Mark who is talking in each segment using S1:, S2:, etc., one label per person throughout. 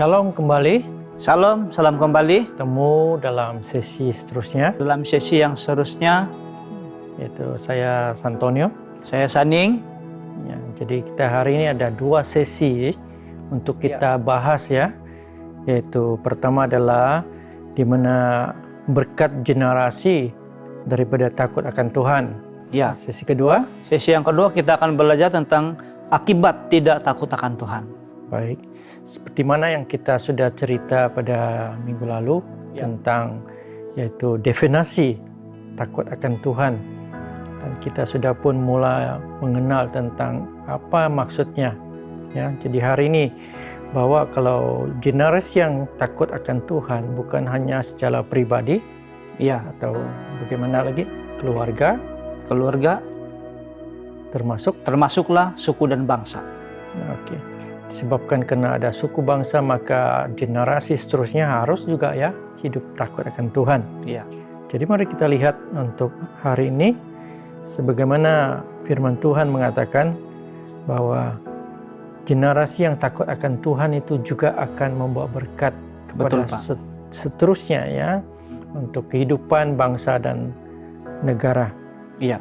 S1: Shalom kembali,
S2: Salam kembali
S1: ketemu dalam sesi seterusnya,
S2: dalam sesi yang seterusnya.
S1: yaitu saya Santonio.
S2: Saya Saning.
S1: Ya, jadi kita hari ini ada dua sesi untuk kita bahas ya, yaitu pertama adalah di mana berkat generasi daripada takut akan Tuhan.
S2: Ya.
S1: Sesi kedua,
S2: Sesi yang kedua kita akan belajar tentang akibat tidak takut akan Tuhan.
S1: baik, seperti mana yang kita sudah cerita pada minggu lalu tentang yaitu definisi takut akan Tuhan, dan kita sudah pun mulai mengenal tentang apa maksudnya ya. Jadi hari ini bahwa kalau generasi yang takut akan Tuhan bukan hanya secara pribadi atau bagaimana lagi keluarga
S2: termasuklah suku dan bangsa.
S1: Oke. Disebabkan karena ada suku bangsa, maka generasi seterusnya harus juga ya hidup takut akan Tuhan.
S2: Iya.
S1: Jadi mari kita lihat untuk hari ini, sebagaimana firman Tuhan mengatakan bahwa generasi yang takut akan Tuhan itu juga akan membawa berkat kepada seterusnya ya, untuk kehidupan bangsa dan negara.
S2: Iya.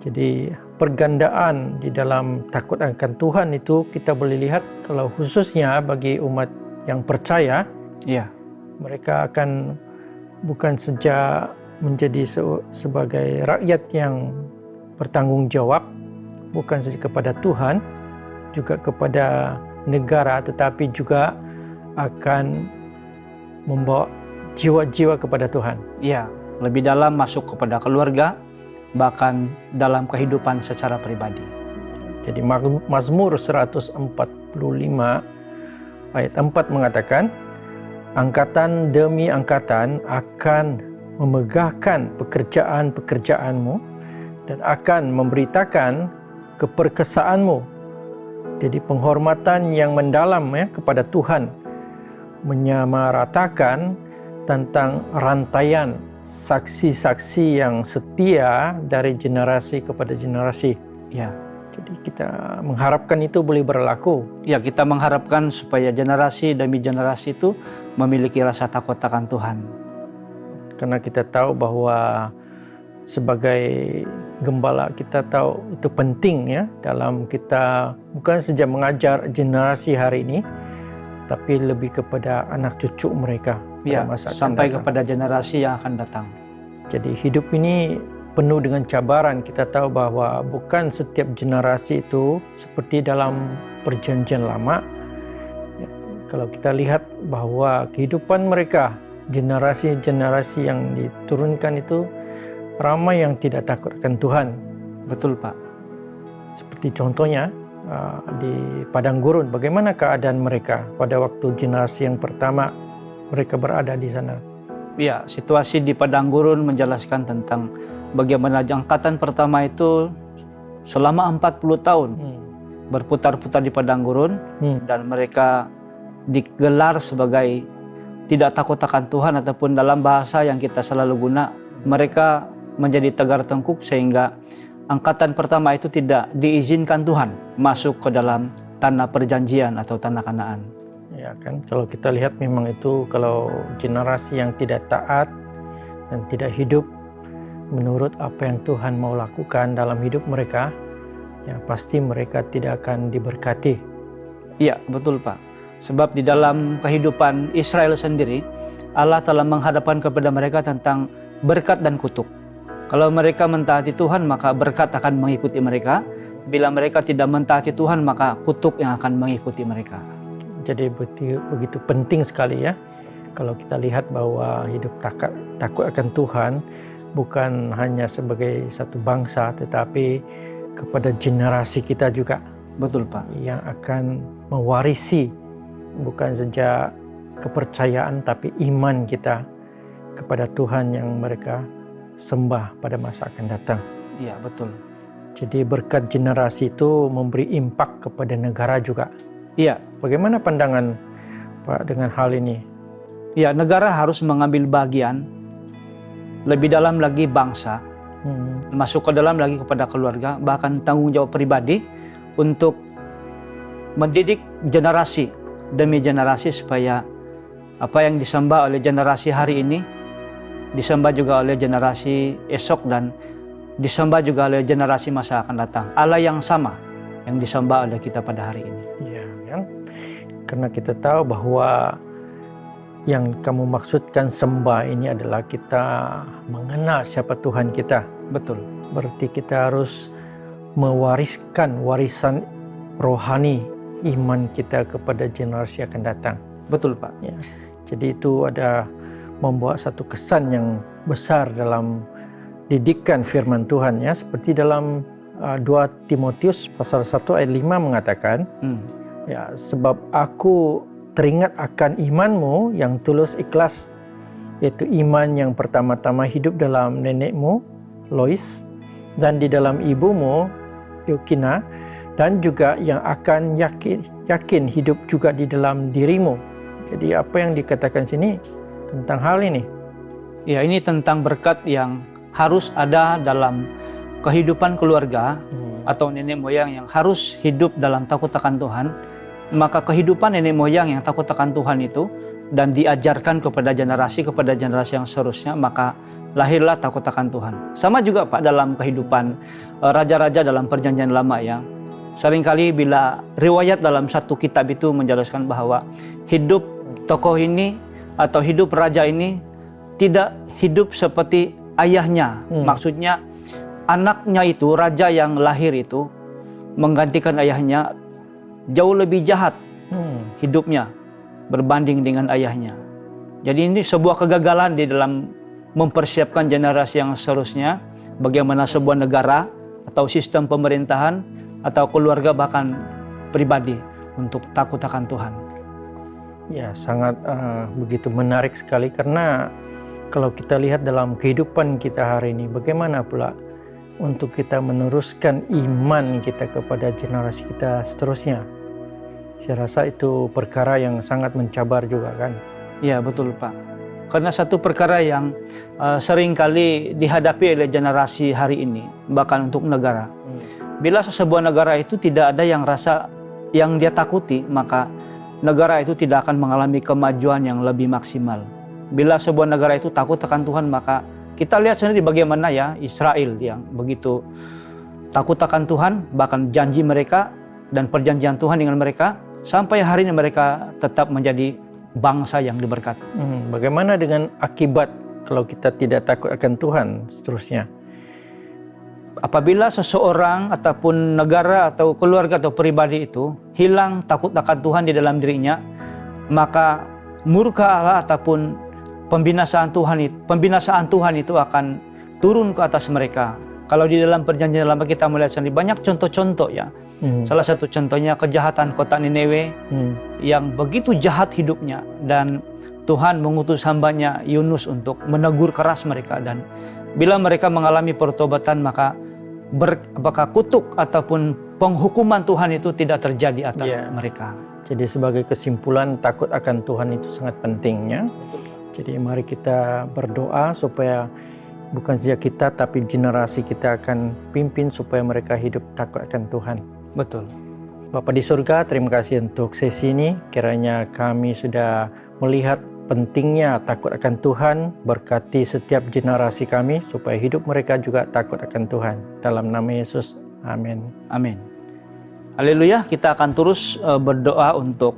S1: Jadi pergandaan di dalam takut akan Tuhan itu kita boleh lihat kalau khususnya bagi umat yang percaya, mereka akan bukan saja menjadi sebagai rakyat yang bertanggung jawab, bukan saja kepada Tuhan, juga kepada negara, tetapi juga akan membawa jiwa-jiwa kepada Tuhan.
S2: Iya, lebih dalam masuk kepada keluarga, bahkan dalam kehidupan secara pribadi.
S1: Jadi Mazmur 145 ayat 4 mengatakan, angkatan demi angkatan akan memegahkan pekerjaan-pekerjaanmu dan akan memberitakan keperkasaanmu. Jadi penghormatan yang mendalam ya kepada Tuhan, menyamaratakan tentang rantaian saksi-saksi yang setia dari generasi kepada generasi.
S2: Ya.
S1: Jadi kita mengharapkan itu boleh berlaku.
S2: Ya, kita mengharapkan supaya generasi demi generasi itu memiliki rasa takut akan Tuhan.
S1: Karena kita tahu bahwa sebagai gembala kita tahu itu penting ya dalam kita bukan saja mengajar generasi hari ini, tapi lebih kepada anak cucu mereka.
S2: Sampai kepada generasi yang akan datang.
S1: Jadi hidup ini penuh dengan cabaran. Kita tahu bahwa bukan setiap generasi itu seperti dalam perjanjian lama. Ya, kalau kita lihat bahwa kehidupan mereka, generasi-generasi yang diturunkan itu ramai yang tidak takut akan Tuhan.
S2: Betul, Pak.
S1: Seperti contohnya di padang gurun, bagaimana keadaan mereka pada waktu generasi yang pertama mereka berada di sana.
S2: Ya, situasi di padang gurun menjelaskan tentang bagaimana angkatan pertama itu selama 40 tahun berputar-putar di padang gurun dan mereka digelar sebagai tidak takut akan Tuhan, ataupun dalam bahasa yang kita selalu guna, mereka menjadi tegar tengkuk sehingga angkatan pertama itu tidak diizinkan Tuhan masuk ke dalam tanah perjanjian atau tanah Kanaan.
S1: Ya kan, kalau kita lihat memang itu kalau generasi yang tidak taat dan tidak hidup menurut apa yang Tuhan mau lakukan dalam hidup mereka, ya pasti mereka tidak akan diberkati.
S2: Iya, betul Pak. Sebab di dalam kehidupan Israel sendiri, Allah telah menghadapkan kepada mereka tentang berkat dan kutuk. Kalau mereka mentaati Tuhan, maka berkat akan mengikuti mereka. Bila mereka tidak mentaati Tuhan, maka kutuk yang akan mengikuti mereka.
S1: Jadi begitu penting sekali ya kalau kita lihat bahwa hidup takut akan Tuhan bukan hanya sebagai satu bangsa, tetapi kepada generasi kita juga.
S2: Betul Pak.
S1: Yang akan mewarisi bukan saja kepercayaan tapi iman kita kepada Tuhan yang mereka sembah pada masa akan datang.
S2: Iya, betul.
S1: Jadi berkat generasi itu memberi impak kepada negara juga.
S2: Iya.
S1: Bagaimana pandangan Pak dengan hal ini?
S2: Ya, negara harus mengambil bagian, lebih dalam lagi bangsa, masuk ke dalam lagi kepada keluarga, bahkan tanggung jawab pribadi untuk mendidik generasi demi generasi, supaya apa yang disembah oleh generasi hari ini disembah juga oleh generasi esok dan disembah juga oleh generasi masa akan datang. Allah yang sama yang disembah oleh kita pada hari ini.
S1: Ya, kan? Karena kita tahu bahwa yang kamu maksudkan sembah ini adalah kita mengenal siapa Tuhan kita.
S2: Betul.
S1: Berarti kita harus mewariskan warisan rohani iman kita kepada generasi akan datang.
S2: Betul, Pak.
S1: Ya. Jadi itu ada membawa satu kesan yang besar dalam didikan firman Tuhan, ya, seperti dalam 2 Timotius pasal 1 ayat 5 mengatakan, ya, sebab aku teringat akan imanmu yang tulus ikhlas, yaitu iman yang pertama-tama hidup dalam nenekmu Lois dan di dalam ibumu Eukina, dan juga yang akan yakin hidup juga di dalam dirimu. Jadi apa yang dikatakan sini tentang hal ini?
S2: Ya, ini tentang berkat yang harus ada dalam kehidupan keluarga atau nenek moyang yang harus hidup dalam takut akan Tuhan. Maka kehidupan nenek moyang yang takut akan Tuhan itu dan diajarkan kepada generasi yang seterusnya, maka lahirlah takut akan Tuhan. Sama juga, Pak, dalam kehidupan raja-raja dalam perjanjian lama, ya. Seringkali bila riwayat dalam satu kitab itu menjelaskan bahwa hidup tokoh ini atau hidup raja ini tidak hidup seperti ayahnya. Maksudnya anaknya itu, raja yang lahir itu menggantikan ayahnya jauh lebih jahat hidupnya berbanding dengan ayahnya. Jadi ini sebuah kegagalan di dalam mempersiapkan generasi yang seterusnya, bagaimana sebuah negara atau sistem pemerintahan atau keluarga bahkan pribadi untuk takut akan Tuhan.
S1: Ya, sangat begitu menarik sekali, karena kalau kita lihat dalam kehidupan kita hari ini, bagaimana pula untuk kita meneruskan iman kita kepada generasi kita seterusnya. Saya rasa itu perkara yang sangat mencabar juga, kan?
S2: Ya, betul, Pak. Karena satu perkara yang seringkali dihadapi oleh generasi hari ini, bahkan untuk negara. Bila sebuah negara itu tidak ada yang dia takuti, maka negara itu tidak akan mengalami kemajuan yang lebih maksimal. Bila sebuah negara itu takut akan Tuhan, maka kita lihat sendiri bagaimana, ya, Israel yang begitu takut akan Tuhan, bahkan janji mereka dan perjanjian Tuhan dengan mereka, sampai hari ini mereka tetap menjadi bangsa yang diberkati.
S1: Bagaimana dengan akibat kalau kita tidak takut akan Tuhan seterusnya?
S2: Apabila seseorang ataupun negara atau keluarga atau pribadi itu hilang takut akan Tuhan di dalam dirinya, maka murka Allah ataupun pembinasaan Tuhan itu akan turun ke atas mereka. Kalau di dalam perjanjian lama kita melihat sendiri banyak contoh-contoh, ya. Salah satu contohnya kejahatan kota Niniwe yang begitu jahat hidupnya, dan Tuhan mengutus hambanya Yunus untuk menegur keras mereka, dan bila mereka mengalami pertobatan, maka apakah kutuk ataupun penghukuman Tuhan itu tidak terjadi atas mereka.
S1: Jadi sebagai kesimpulan, takut akan Tuhan itu sangat pentingnya. Jadi mari kita berdoa supaya bukan saja kita tapi generasi kita akan pimpin supaya mereka hidup takut akan Tuhan.
S2: Betul.
S1: Bapa di surga, terima kasih untuk sesi ini. Kiranya kami sudah melihat pentingnya takut akan Tuhan, berkati setiap generasi kami supaya hidup mereka juga takut akan Tuhan. Dalam nama Yesus, amin.
S2: Amin. Haleluya, kita akan terus berdoa untuk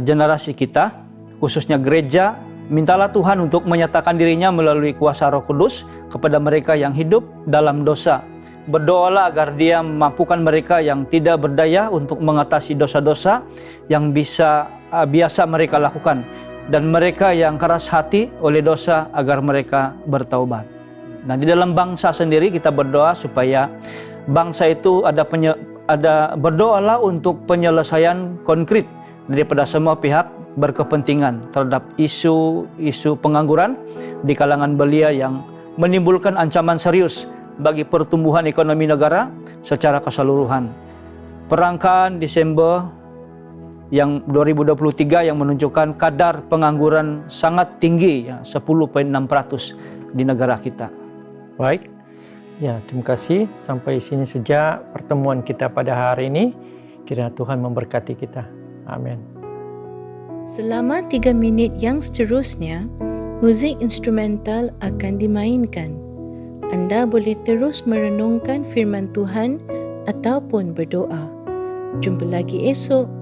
S2: generasi kita, khususnya gereja. Mintalah Tuhan untuk menyatakan dirinya melalui kuasa Roh Kudus kepada mereka yang hidup dalam dosa. Berdoalah agar Dia memampukan mereka yang tidak berdaya untuk mengatasi dosa-dosa yang biasa mereka lakukan, dan mereka yang keras hati oleh dosa agar mereka bertaubat. Nah, di dalam bangsa sendiri kita berdoa supaya bangsa itu berdoalah untuk penyelesaian konkret daripada semua pihak berkepentingan terhadap isu pengangguran di kalangan belia yang menimbulkan ancaman serius bagi pertumbuhan ekonomi negara secara keseluruhan. Perangkaan Desember yang 2023 yang menunjukkan kadar pengangguran sangat tinggi, ya, 10,6% di negara kita.
S1: Baik, ya, terima kasih. Sampai sini saja pertemuan kita pada hari ini. Kiranya Tuhan memberkati kita. Amin.
S3: Selama 3 minit yang seterusnya, muzik instrumental akan dimainkan. Anda boleh terus merenungkan firman Tuhan ataupun berdoa. Jumpa lagi esok.